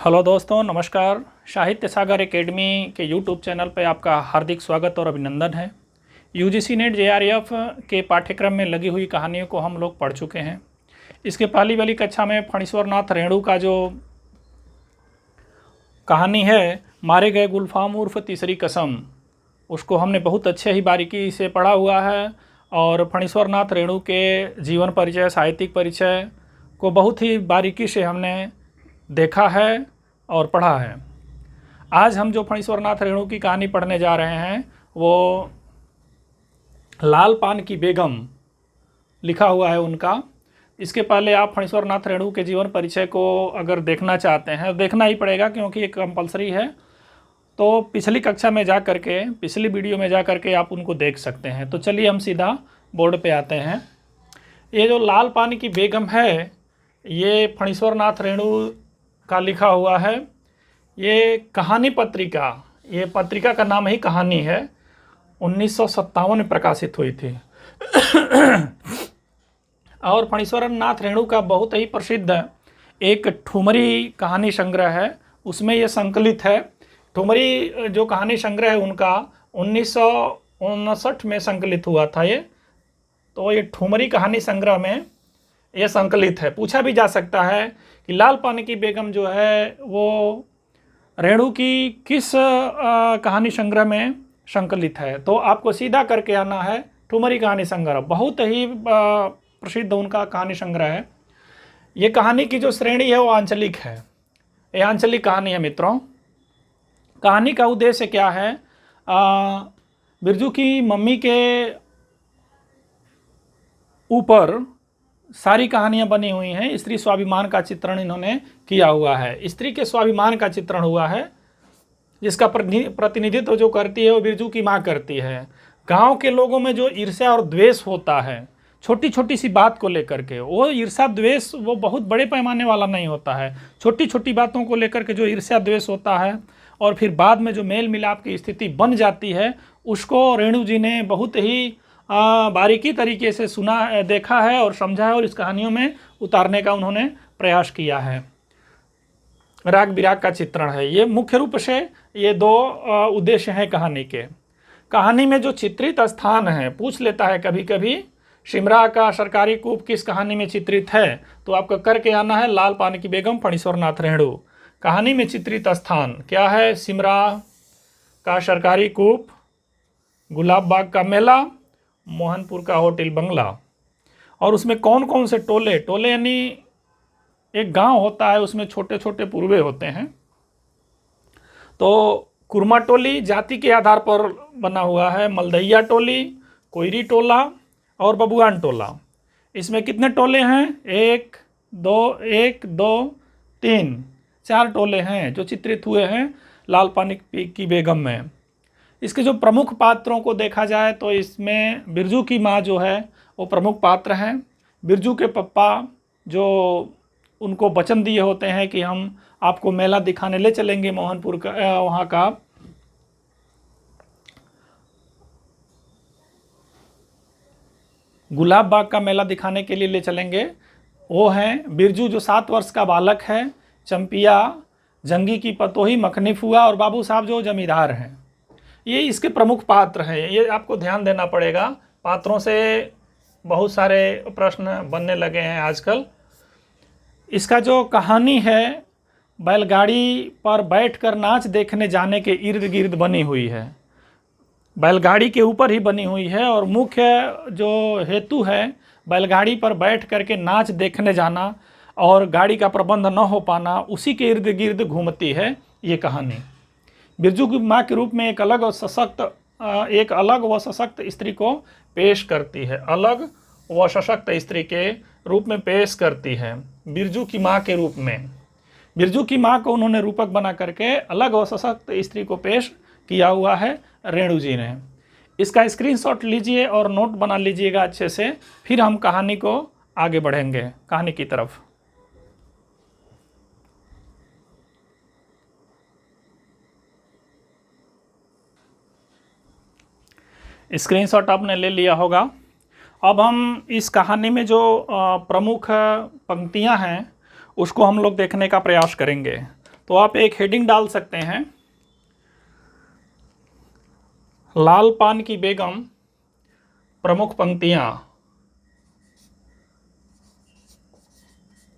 Hello दोस्तों, नमस्कार। साहित्य सागर एकेडमी के यूट्यूब चैनल पर आपका हार्दिक स्वागत और अभिनंदन है। यूजीसी नेट जेआरएफ के पाठ्यक्रम में लगी हुई कहानियों को हम लोग पढ़ चुके हैं। इसके पहली वाली कक्षा में फणीश्वर नाथ रेणु का जो कहानी है, मारे गए गुलफाम उर्फ तीसरी कसम, उसको हमने बहुत अच्छे ही बारीकी से पढ़ा हुआ है। और फणीश्वर नाथ रेणु के जीवन परिचय, साहित्यिक परिचय को बहुत ही बारीकी से हमने देखा है और पढ़ा है। आज हम जो फणीश्वर नाथ रेणु की कहानी पढ़ने जा रहे हैं वो लाल पान की बेगम लिखा हुआ है उनका। इसके पहले आप फणीश्वर नाथ रेणु के जीवन परिचय को अगर देखना चाहते हैं, देखना ही पड़ेगा क्योंकि ये कंपलसरी है। तो पिछली कक्षा में जा करके, पिछली वीडियो में जा करके आप उनको देख सकते हैं। तो चलिए हम सीधा बोर्ड पे आते हैं। ये जो लाल पान की बेगम है, ये फणीश्वर नाथ रेणु का लिखा हुआ है। ये कहानी पत्रिका, ये पत्रिका का नाम ही कहानी है, 1957 में प्रकाशित हुई थी। और फणीश्वर नाथ रेणु का बहुत ही प्रसिद्ध एक ठुमरी कहानी संग्रह है, उसमें ये संकलित है। ठुमरी जो कहानी संग्रह है उनका 1959 में संकलित हुआ था ये। तो ये ठुमरी कहानी संग्रह में ये संकलित है। पूछा भी जा सकता है कि लाल पानी की बेगम जो है वो रेणु की किस कहानी संग्रह में संकलित है। तो आपको सीधा करके आना है ठुमरी कहानी संग्रह, बहुत ही प्रसिद्ध उनका कहानी संग्रह है। ये कहानी की जो श्रेणी है वो आंचलिक है, ये आंचलिक कहानी है मित्रों। कहानी का उद्देश्य क्या है? बिरजू की मम्मी के ऊपर सारी कहानियां बनी हुई हैं। स्त्री स्वाभिमान का चित्रण इन्होंने किया हुआ है। स्त्री के स्वाभिमान का चित्रण हुआ है, जिसका प्रतिनिधित्व जो करती है वो बिरजू की माँ करती है। गांव के लोगों में जो ईर्ष्या और द्वेष होता है छोटी छोटी सी बात को लेकर के, वो ईर्ष्या द्वेष वो बहुत बड़े पैमाने वाला नहीं होता है। छोटी छोटी बातों को लेकर के जो ईर्ष्या द्वेष होता है और फिर बाद में जो मेल मिलाप की स्थिति बन जाती है, उसको रेणु जी ने बहुत ही बारीकी तरीके से सुना, देखा है और समझा है और इस कहानियों में उतारने का उन्होंने प्रयास किया है। राग विराग का चित्रण है ये। मुख्य रूप से ये दो उद्देश्य हैं कहानी के। कहानी में जो चित्रित स्थान है, पूछ लेता है कभी कभी शिमरा का सरकारी कूप किस कहानी में चित्रित है, तो आपको करके आना है लाल पानी की बेगम फणीश्वर नाथ रेणु। कहानी में चित्रित स्थान क्या है? शिमरा का सरकारी कूप, गुलाब बाग का मेला, मोहनपुर का होटल बंगला। और उसमें कौन कौन से टोले, टोले यानी एक गांव होता है, उसमें छोटे छोटे पूर्वे होते हैं। तो कुरमा टोली जाति के आधार पर बना हुआ है, मलदैया टोली, कोयरी टोला और बबुआन टोला। इसमें कितने टोले हैं? एक दो तीन, 4 टोले हैं जो चित्रित हुए हैं लाल पानी की बेगम में। इसके जो प्रमुख पात्रों को देखा जाए तो इसमें बिरजू की माँ जो है वो प्रमुख पात्र हैं। बिरजू के पप्पा जो उनको वचन दिए होते हैं कि हम आपको मेला दिखाने ले चलेंगे, मोहनपुर का वहाँ का गुलाब बाग का मेला दिखाने के लिए ले चलेंगे, वो हैं बिरजू जो 7 वर्ष का बालक है, चंपिया, जंगी की पतोही, मखनी फुआ और बाबू साहब जो जमींदार हैं। ये इसके प्रमुख पात्र हैं। ये आपको ध्यान देना पड़ेगा, पात्रों से बहुत सारे प्रश्न बनने लगे हैं आजकल। इसका जो कहानी है बैलगाड़ी पर बैठकर नाच देखने जाने के इर्द गिर्द बनी हुई है, बैलगाड़ी के ऊपर ही बनी हुई है। और मुख्य जो हेतु है बैलगाड़ी पर बैठ करके नाच देखने जाना और गाड़ी का प्रबंध न हो पाना, उसी के इर्द गिर्द घूमती है ये कहानी। बिरजू की माँ के रूप में एक अलग व सशक्त स्त्री को पेश करती है, अलग व सशक्त स्त्री के रूप में पेश करती है बिरजू की माँ के रूप में। बिरजू की माँ को उन्होंने रूपक बना करके अलग व सशक्त स्त्री को पेश किया हुआ है रेणु जी ने। इसका स्क्रीनशॉट लीजिए और नोट बना लीजिएगा अच्छे से, फिर हम कहानी को आगे बढ़ेंगे कहानी की तरफ। स्क्रीनशॉट आपने ले लिया होगा। अब हम इस कहानी में जो प्रमुख पंक्तियां हैं उसको हम लोग देखने का प्रयास करेंगे। तो आप एक हेडिंग डाल सकते हैं, लाल पान की बेगम प्रमुख पंक्तियां,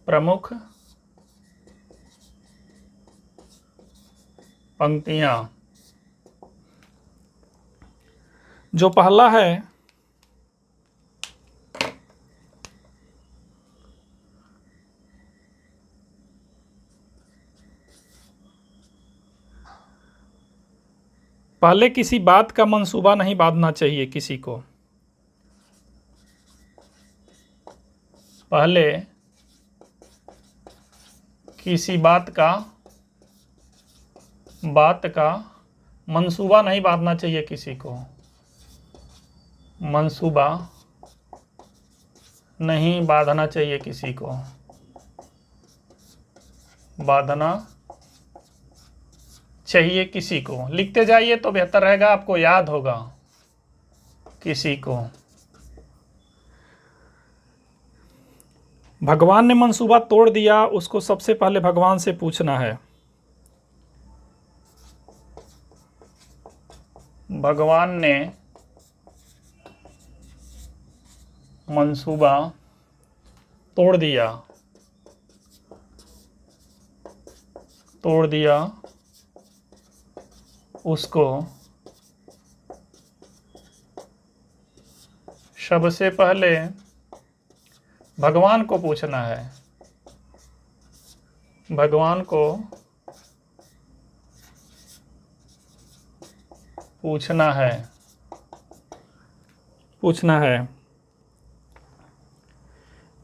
प्रमुख पंक्तियां। जो पहला है, पहले किसी बात का मंसूबा नहीं बांधना चाहिए किसी को। पहले किसी बात का मंसूबा नहीं बांधना चाहिए किसी को, मंसूबा नहीं बांधना चाहिए किसी को, बांधना चाहिए किसी को। लिखते जाइए तो बेहतर रहेगा, आपको याद होगा। किसी को। भगवान ने मंसूबा तोड़ दिया, उसको सबसे पहले भगवान से पूछना है। भगवान ने मंसूबा तोड़ दिया, उसको सबसे पहले भगवान को पूछना है। भगवान को पूछना है।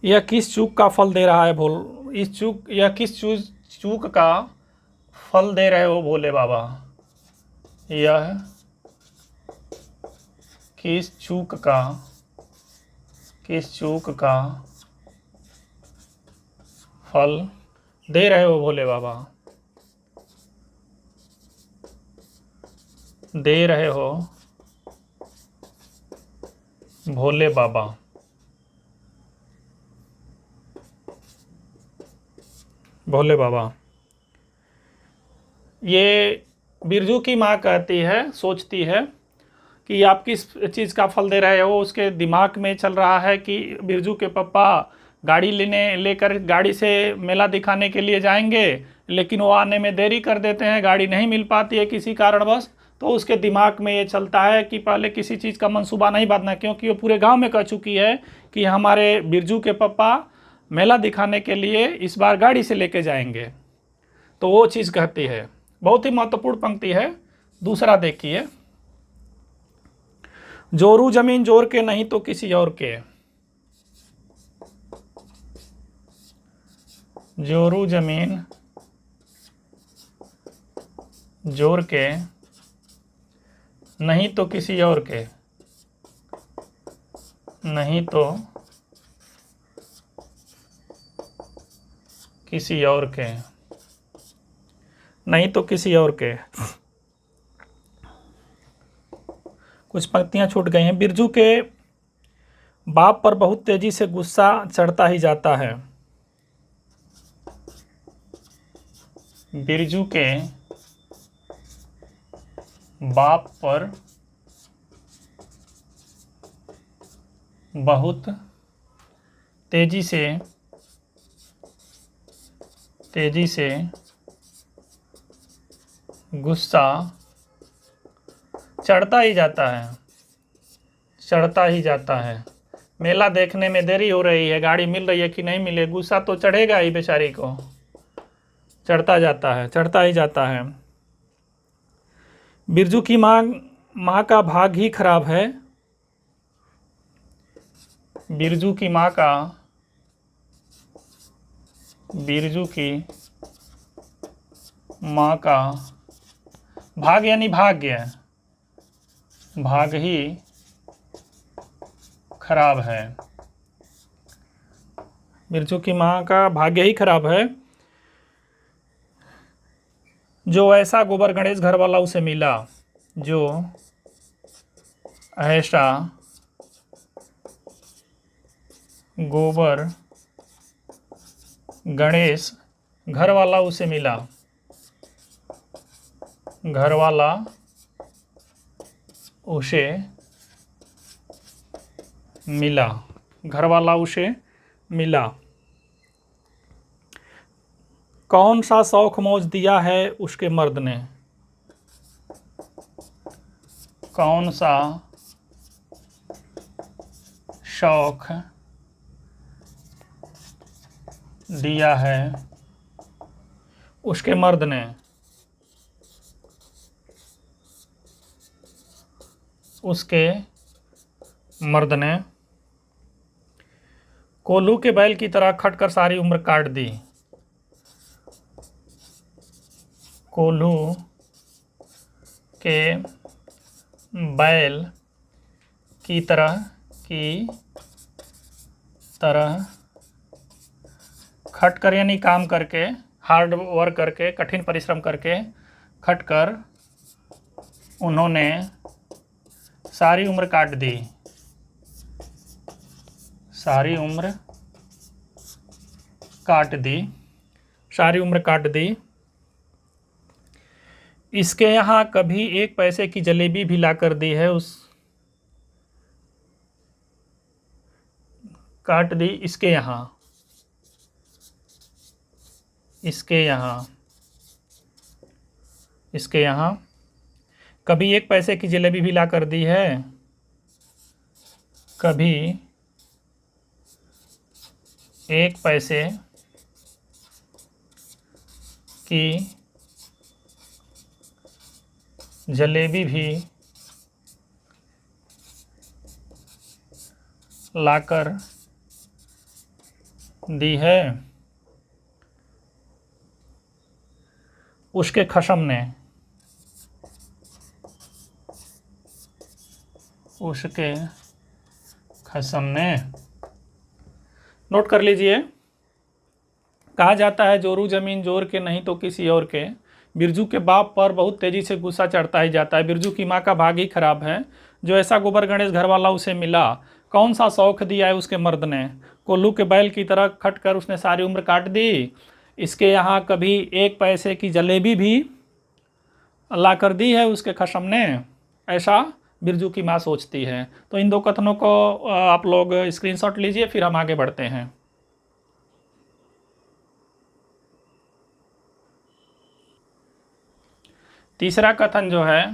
यह किस चूक का फल दे रहा है यह किस चूक का फल दे रहे हो भोले बाबा? यह किस चूक का फल दे रहे हो भोले बाबा? दे रहे हो भोले बाबा। भोले बाबा। ये बिरजू की माँ कहती है, सोचती है कि आप किस चीज़ का फल दे रहे हो। उसके दिमाग में चल रहा है कि बिरजू के पापा गाड़ी लेकर गाड़ी से मेला दिखाने के लिए जाएंगे, लेकिन वो आने में देरी कर देते हैं, गाड़ी नहीं मिल पाती है किसी कारणवश। तो उसके दिमाग में ये चलता है कि पहले किसी चीज़ का मंसूबा नहीं बांधना, क्योंकि वो पूरे गांव में कह चुकी है कि हमारे बिरजू के पापा मेला दिखाने के लिए इस बार गाड़ी से लेके जाएंगे। तो वो चीज़ कहती है। बहुत ही महत्वपूर्ण पंक्ति है। दूसरा देखिए, जोरू जमीन जोर के नहीं तो किसी और के। जोरू जमीन जोर के नहीं तो किसी और के, नहीं तो किसी और के, नहीं तो किसी और के। कुछ पंक्तियां छूट गई हैं। बिरजू के बाप पर बहुत तेजी से गुस्सा चढ़ता ही जाता है। बिरजू के बाप पर बहुत तेजी से गुस्सा चढ़ता ही जाता है। मेला देखने में देरी हो रही है, गाड़ी मिल रही है कि नहीं मिले, गुस्सा तो चढ़ेगा ही बेचारी को, चढ़ता ही जाता है। बिरजू की माँ का भाग ही खराब है। बिरजू की माँ का भाग यानी भाग्य, भाग ही खराब है। बिरजू की माँ का भाग्य ही खराब है। जो ऐसा गोबर गणेश घर वाला उसे मिला, जो ऐसा गोबर गणेश घर वाला उसे मिला। घरवाला उसे मिला, घरवाला उसे मिला। कौन सा शौक मौज दिया है उसके मर्द ने, कौन सा शौक दिया है उसके मर्द ने, उसके मर्द ने। कोल्हू के बैल की तरह खटकर सारी उम्र काट दी, कोल्हू के बैल की तरह खटकर यानी काम करके, हार्ड वर्क करके, कठिन परिश्रम करके, खटकर उन्होंने सारी उम्र काट दी, सारी उम्र काट दी, सारी उम्र काट दी। इसके यहाँ कभी 1 पैसे की जलेबी भी ला कर दी है उस, काट दी इसके यहाँ, इसके यहाँ, इसके यहाँ कभी 1 पैसे की जलेबी भी ला कर दी है, कभी 1 पैसे की जलेबी भी लाकर दी है उसके खशम ने, उसके खसम ने। नोट कर लीजिए। कहा जाता है जोरू जमीन जोर के नहीं तो किसी और के। बिरजू के बाप पर बहुत तेजी से गुस्सा चढ़ता ही जाता है। बिरजू की माँ का भाग ही खराब है, जो ऐसा गोबर गणेश घर वाला उसे मिला। कौन सा शौक दिया है उसके मर्द ने, कोल्हू के बैल की तरह खट कर उसने सारी उम्र काट दी। इसके यहाँ कभी 1 पैसे की जलेबी भी ला कर दी है उसके खशम ने, ऐसा बिरजू की माँ सोचती है। तो इन 2 कथनों को आप लोग स्क्रीनशॉट लीजिए, फिर हम आगे बढ़ते हैं। तीसरा कथन जो है,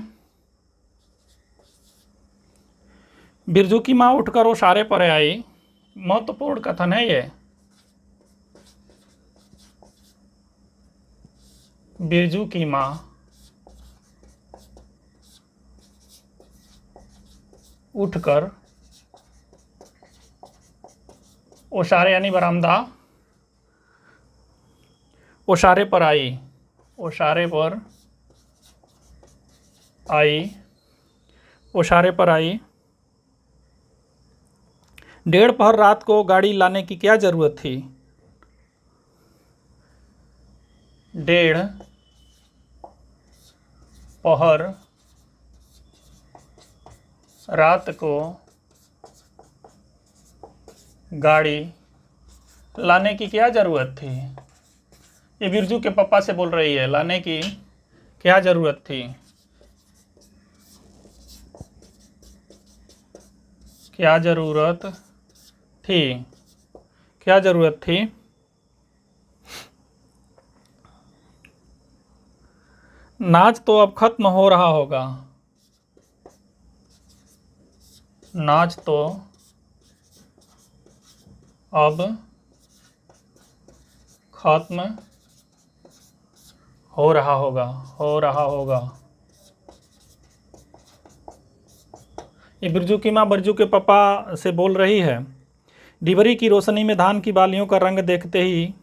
बिरजू की माँ उठकर ओसारे पर आई। महत्वपूर्ण कथन है ये। बिरजू की माँ उठकर ओसारे यानी बरामदा, ओसारे पर आई, ओसारे पर आई, ओसारे पर आई। 1:30 पहर रात को गाड़ी लाने की क्या जरूरत थी, 1:30 पहर रात को गाड़ी लाने की क्या ज़रूरत थी। ये बिरजू के पापा से बोल रही है, लाने की क्या ज़रूरत थी, क्या ज़रूरत थी, क्या ज़रूरत थी। नाच तो अब खत्म हो रहा होगा, नाच तो अब खत्म हो रहा होगा, हो रहा होगा। ये बिरजू की माँ बिरजू के पापा से बोल रही है। ढिबरी की रोशनी में धान की बालियों का रंग देखते ही,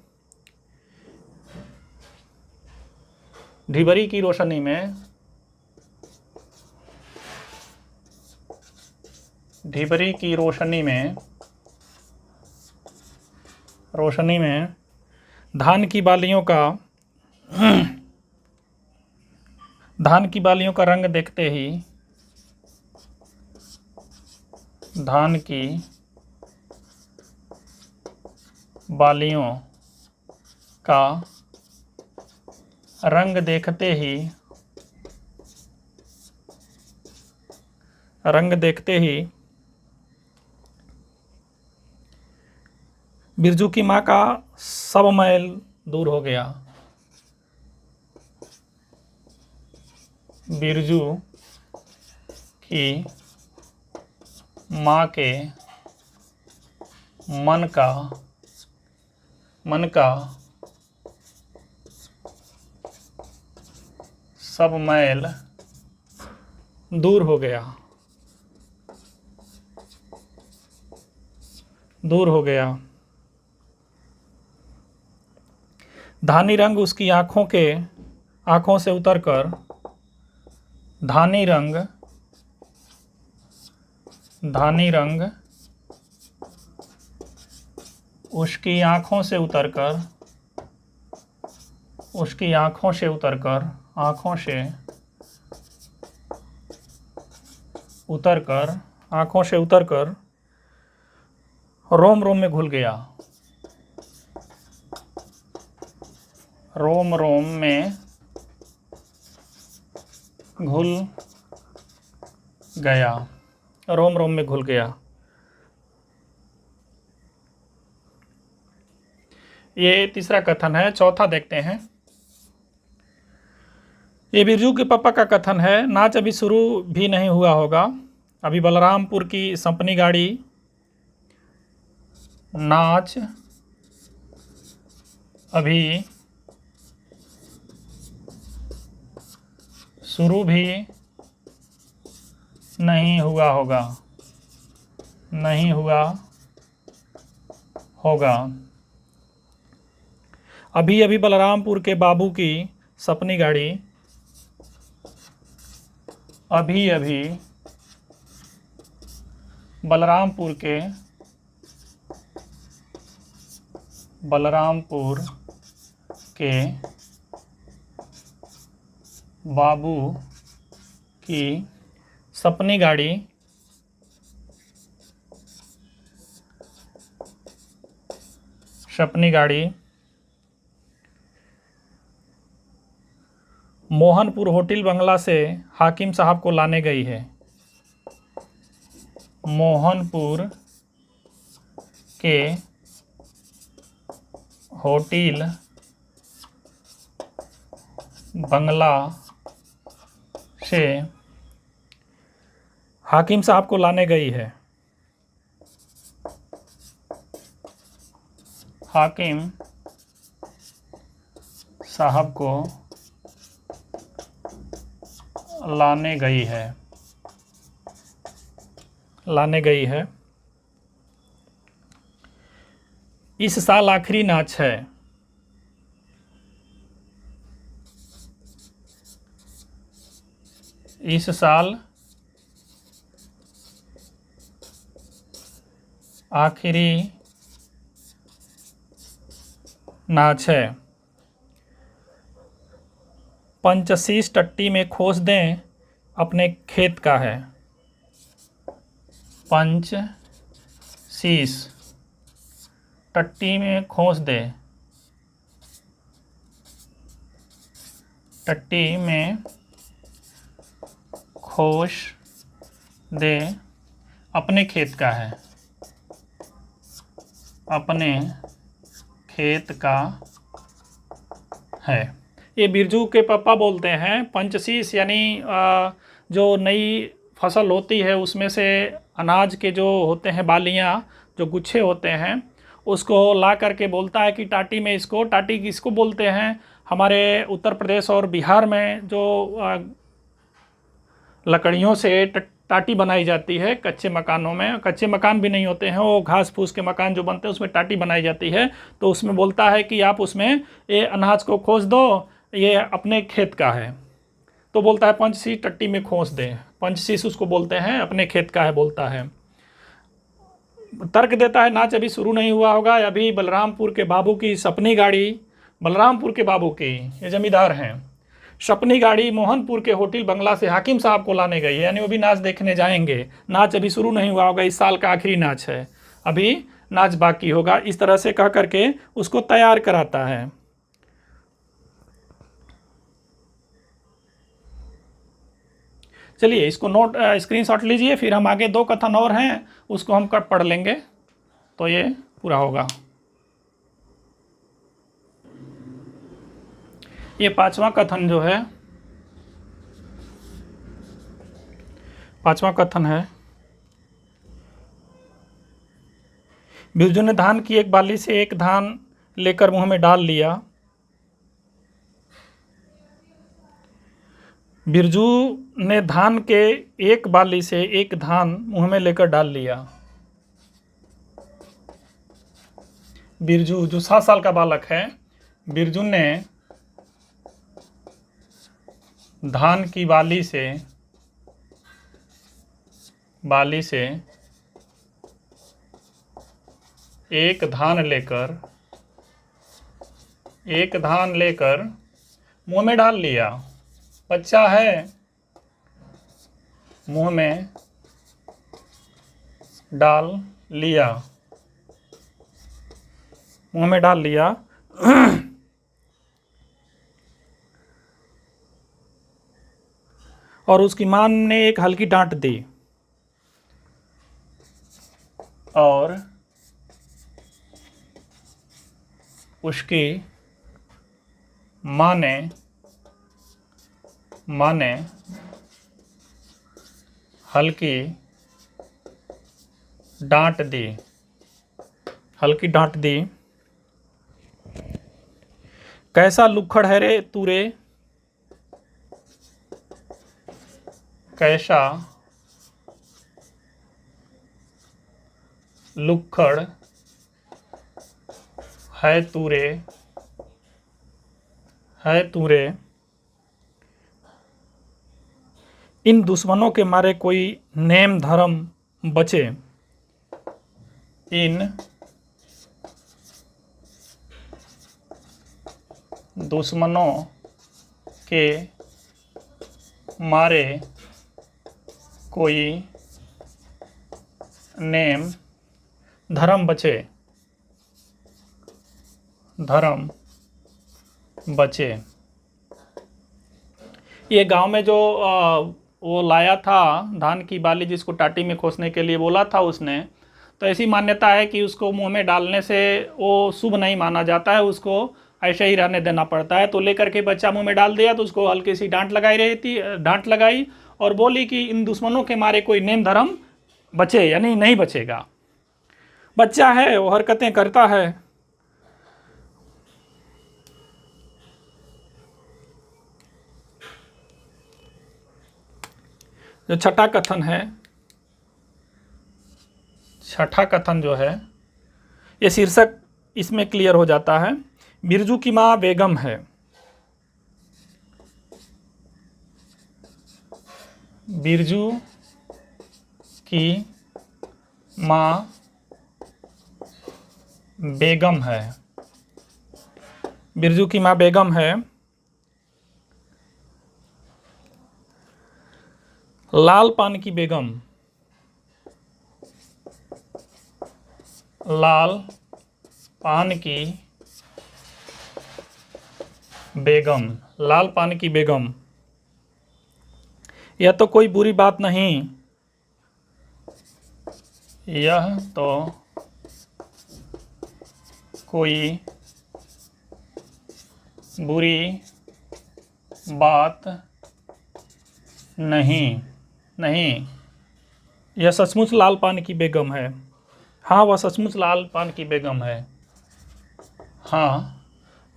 ढिबरी की रोशनी में, ढिबरी की रोशनी में, रोशनी में धान की बालियों का, धान की बालियों का रंग देखते ही, धान की बालियों का रंग देखते ही रंग देखते ही बिरजू की माँ का सब मैल दूर हो गया। बिरजू की माँ के मन का सब मैल दूर हो गया। धानी रंग उसकी आंखों से उतरकर धानी रंग उसकी आंखों से उतरकर रोम रोम में घुल गया। रोम रोम में घुल गया। ये तीसरा कथन है। चौथा देखते हैं। ये बिरजू के पापा का कथन है। नाच अभी शुरू भी नहीं हुआ होगा। अभी बलरामपुर की सपनी गाड़ी नाच अभी शुरू भी नहीं हुआ होगा। अभी अभी बलरामपुर के बाबू की सपनी गाड़ी बलरामपुर के बाबू की सपनी गाड़ी मोहनपुर होटल बंगला से हाकिम साहब को लाने गई है। मोहनपुर के होटल बंगला से हाकिम साहब को लाने गई है। हाकिम साहब को लाने गई है। इस साल आखिरी नाच है। इस साल आखिरी नाच है। पंचशीश टट्टी में खोस दें अपने खेत का है। पंचशीश टट्टी में खोस दे अपने खेत का है। ये बिरजू के पापा बोलते हैं। पंचशीश यानी जो नई फसल होती है उसमें से अनाज के जो होते हैं बालियां, जो गुच्छे होते हैं, उसको ला करके बोलता है कि टाटी किसको बोलते हैं। हमारे उत्तर प्रदेश और बिहार में जो लकड़ियों से टाटी बनाई जाती है कच्चे मकानों में, कच्चे मकान भी नहीं होते हैं, वो घास फूस के मकान जो बनते हैं उसमें टाटी बनाई जाती है। तो उसमें बोलता है कि आप उसमें ये अनाज को खोस दो, ये अपने खेत का है। तो बोलता है पंचशीश टट्टी में खोस दे। पंचशीश उसको बोलते हैं, अपने खेत का है बोलता है। तर्क देता है नाच अभी शुरू नहीं हुआ होगा। अभी बलरामपुर के बाबू की सपनी गाड़ी, बलरामपुर के बाबू की, ये जमींदार हैं, सपनी गाड़ी मोहनपुर के होटल बंगला से हाकिम साहब को लाने गई है। यानी वो भी नाच देखने जाएंगे। नाच अभी शुरू नहीं हुआ होगा, इस साल का आखिरी नाच है, अभी नाच बाकी होगा। इस तरह से कह करके उसको तैयार कराता है। चलिए इसको स्क्रीनशॉट लीजिए, फिर हम आगे 2 कथन और हैं उसको हम कब पढ़ लेंगे तो ये पूरा होगा। ये 5वां कथन जो है, 5वां कथन है, बिरजू ने धान की एक बाली से एक धान लेकर मुंह में डाल लिया। बिरजू ने धान के एक बाली से एक धान मुंह में लेकर डाल लिया। बिरजू जो 7 साल का बालक है, बिरजू ने धान की बाली से एक धान लेकर मुंह में डाल लिया। बच्चा है, मुंह में डाल लिया, मुंह में डाल लिया। और उसकी मां ने एक हल्की डांट दी, और उसकी मां ने हल्की डांट दी। कैसा लुक्खड़ है रे तू रे, कैसा लुक्खड़ है तू रे, इन दुश्मनों के मारे कोई नेम धर्म बचे। इन दुश्मनों के मारे कोई नेम धर्म बचे। ये गांव में जो वो लाया था धान की बाली, जिसको टाटी में खोसने के लिए बोला था उसने, तो ऐसी मान्यता है कि उसको मुंह में डालने से वो शुभ नहीं माना जाता है, उसको ऐसे ही रहने देना पड़ता है। तो लेकर के बच्चा मुंह में डाल दिया, तो उसको हल्की सी डांट लगाई और बोली कि इन दुश्मनों के मारे कोई नेम धर्म बचे, यानी नहीं बचेगा। बच्चा है, वो हरकतें करता है। जो छठा कथन जो है, ये शीर्षक इसमें क्लियर हो जाता है। बिरजू की माँ बेगम है। बिरजू की माँ बेगम है। बिरजू की माँ बेगम है। लाल पान की बेगम, लाल पान की बेगम, यह तो कोई बुरी बात नहीं, यह तो कोई बुरी बात नहीं, यह सचमुच लाल पान की बेगम है। हाँ, वह सचमुच लाल पान की बेगम है। हाँ,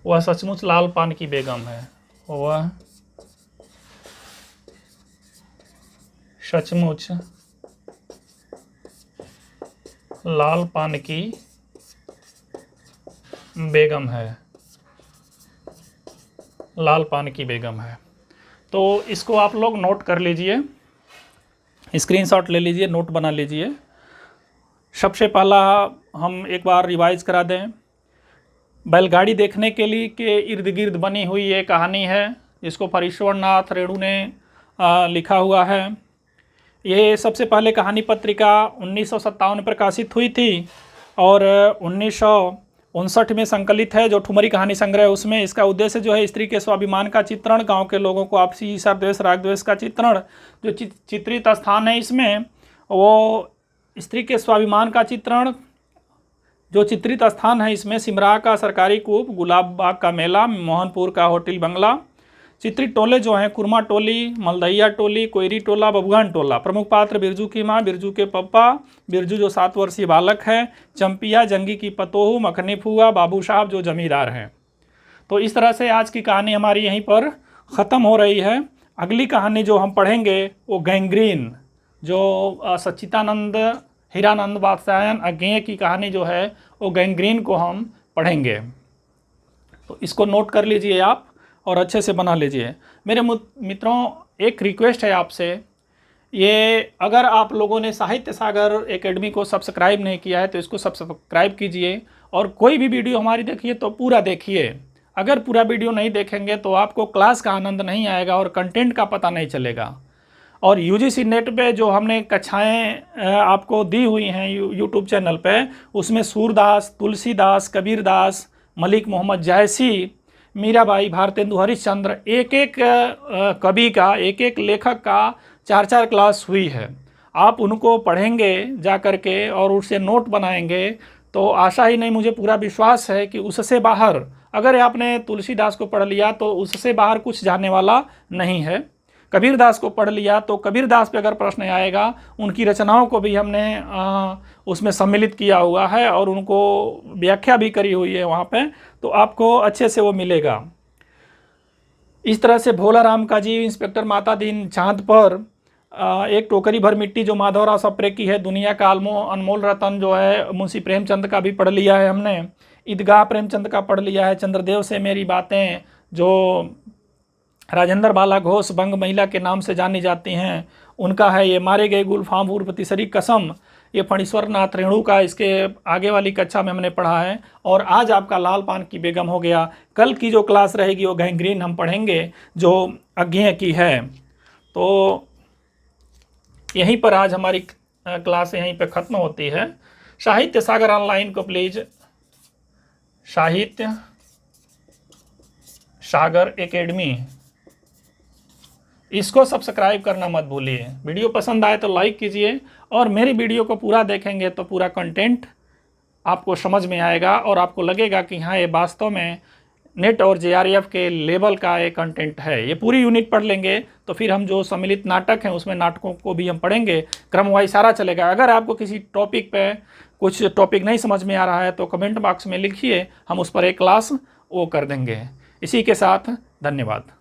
वह सचमुच लाल पान की बेगम है। वह सचमुच लाल पान की बेगम है। लाल पान की बेगम है। तो इसको आप लोग नोट कर लीजिए, स्क्रीनशॉट ले लीजिए, नोट बना लीजिए। सबसे पहला हम एक बार रिवाइज करा दें। बैलगाड़ी देखने के लिए के इर्द गिर्द बनी हुई ये कहानी है, जिसको फरीश्वरनाथ रेणु ने लिखा हुआ है। ये सबसे पहले कहानी पत्रिका 1957 में प्रकाशित हुई थी और 59 में संकलित है, जो ठुमरी कहानी संग्रह है उसमें। इसका उद्देश्य जो है स्त्री के स्वाभिमान का चित्रण, गांव के लोगों को आपसी ईर्ष्या द्वेष राग द्वेष का चित्रण। जो चित्रित स्थान है इसमें वो स्त्री के स्वाभिमान का चित्रण। जो चित्रित स्थान है इसमें सिमरा का सरकारी कूप, गुलाब बाग का मेला, मोहनपुर का होटल बंगला। चित्रित टोले जो हैं कुरमा टोली, मलदहिया टोली, कोयरी टोला, बबुगान टोला। प्रमुख पात्र बिरजू की माँ, बिरजू के पप्पा, बिरजू जो 7 वर्षीय बालक है, चंपिया जंगी की पतोहू, मखनी फुआ, बाबू साहब जो जमींदार हैं। तो इस तरह से आज की कहानी हमारी यहीं पर ख़त्म हो रही है। अगली कहानी जो हम पढ़ेंगे वो गैंग्रीन, जो सच्चिदानंद हीरानंद वात्स्यायन अज्ञेय की कहानी जो है वो गैंग्रीन को हम पढ़ेंगे। तो इसको नोट कर लीजिए आप और अच्छे से बना लीजिए। मेरे मित्रों, एक रिक्वेस्ट है आपसे, ये अगर आप लोगों ने साहित्य सागर एकेडमी को सब्सक्राइब नहीं किया है तो इसको सब्सक्राइब कीजिए, और कोई भी वीडियो हमारी देखिए तो पूरा देखिए। अगर पूरा वीडियो नहीं देखेंगे तो आपको क्लास का आनंद नहीं आएगा और कंटेंट का पता नहीं चलेगा। और यूजीसी नेट पे जो हमने कक्षाएं आपको दी हुई हैं यूट्यूब चैनल पे, उसमें सूरदास, तुलसीदास, कबीरदास, मलिक मोहम्मद जायसी, मीराबाई, भारतेंदु हरिश्चंद्र, एक एक कवि का, एक एक लेखक का 4-4 क्लास हुई है। आप उनको पढ़ेंगे जा कर के और उससे नोट बनाएंगे तो आशा ही नहीं, मुझे पूरा विश्वास है कि उससे बाहर, अगर आपने तुलसीदास को पढ़ लिया तो उससे बाहर कुछ जाने वाला नहीं है। कबीरदास को पढ़ लिया तो कबीरदास पे अगर प्रश्न आएगा, उनकी रचनाओं को भी हमने उसमें सम्मिलित किया हुआ है और उनको व्याख्या भी करी हुई है वहाँ पे, तो आपको अच्छे से वो मिलेगा। इस तरह से भोला राम का जी, इंस्पेक्टर माता दीन चांद पर, एक टोकरी भर मिट्टी जो माधवराव सप्रे की है, दुनिया का अनमोल रतन जो है मुंशी प्रेमचंद का भी पढ़ लिया है हमने, ईदगाह प्रेमचंद का पढ़ लिया है, चंद्रदेव से मेरी बातें जो राजेंद्र बाला घोष बंग महिला के नाम से जानी जाती हैं उनका है, ये मारे गए गुलफाम उर्फ तीसरी कसम, ये फणीश्वर नाथ रेणु का इसके आगे वाली कक्षा में हमने पढ़ा है। और आज आपका लाल पान की बेगम हो गया। कल की जो क्लास रहेगी वो गैंग्रीन हम पढ़ेंगे जो अज्ञेय की है। तो यहीं पर आज हमारी क्लास यहीं पे ख़त्म होती है। साहित्य सागर ऑनलाइन को प्लीज़ साहित्य सागर एकेडमी इसको सब्सक्राइब करना मत भूलिए। वीडियो पसंद आए तो लाइक कीजिए, और मेरी वीडियो को पूरा देखेंगे तो पूरा कंटेंट आपको समझ में आएगा और आपको लगेगा कि हाँ, ये वास्तव में नेट और जेआरएफ के लेवल का एक कंटेंट है। ये पूरी यूनिट पढ़ लेंगे तो फिर हम जो सम्मिलित नाटक हैं उसमें नाटकों को भी हम पढ़ेंगे, क्रमवाइज सारा चलेगा। अगर आपको किसी टॉपिक पे कुछ टॉपिक नहीं समझ में आ रहा है तो कमेंट बॉक्स में लिखिए, हम उस पर एक क्लास वो कर देंगे। इसी के साथ धन्यवाद।